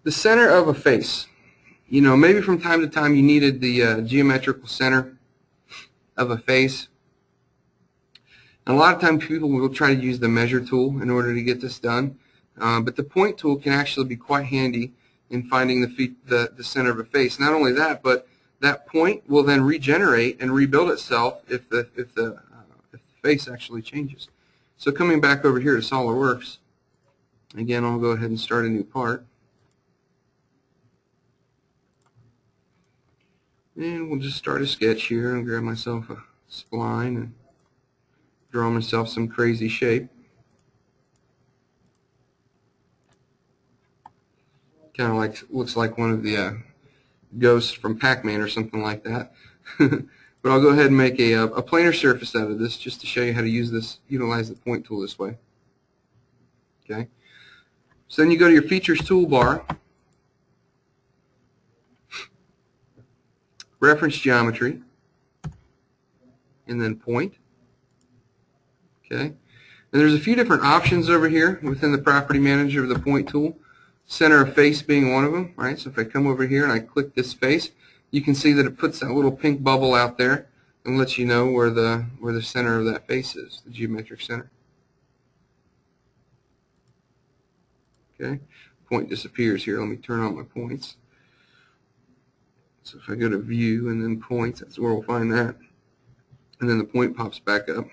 The center of a face. You know, maybe from time to time you needed the geometrical center of a face. And a lot of times people will try to use the measure tool in order to get this done. But the point tool can actually be quite handy in finding the center of a face. Not only that, but that point will then regenerate and rebuild itself if the face actually changes. So coming back over here to SOLIDWORKS, again, I'll go ahead and start a new part. And we'll just start a sketch here and grab myself a spline and draw myself some crazy shape. Kind of like, looks like one of the ghosts from Pac-Man or something like that. But I'll go ahead and make a planar surface out of this just to show you how to use this, utilize the point tool this way. Okay. So then you go to your features toolbar, reference geometry, and then point. Okay. And there's a few different options over here within the property manager of the point tool. Center of face being one of them. Right. So if I come over here and I click this face, you can see that it puts that little pink bubble out there and lets you know where the center of that face is, the geometric center. Okay. Point disappears here. Let me turn on my points. So if I go to view and then points, that's where we'll find that. And then the point pops back up.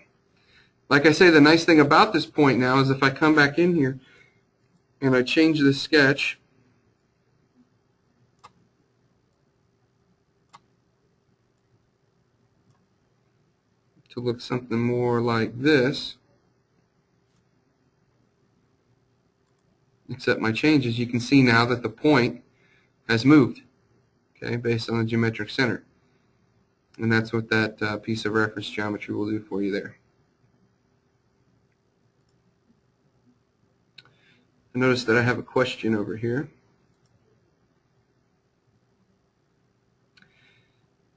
Like I say, the nice thing about this point now is if I come back in here and I change the sketch, to look something more like this, accept my changes, you can see now that the point has moved, okay, based on the geometric center. And that's what that piece of reference geometry will do for you there. Notice that I have a question over here.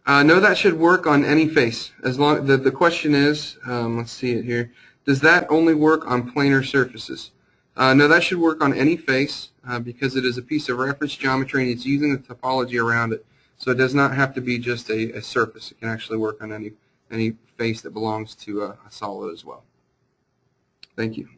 No, that should work on any face. As long the question is, let's see it here. Does that only work on planar surfaces? No, that should work on any face because it is a piece of reference geometry and it's using the topology around it. So it does not have to be just a surface. It can actually work on any face that belongs to a solid as well. Thank you.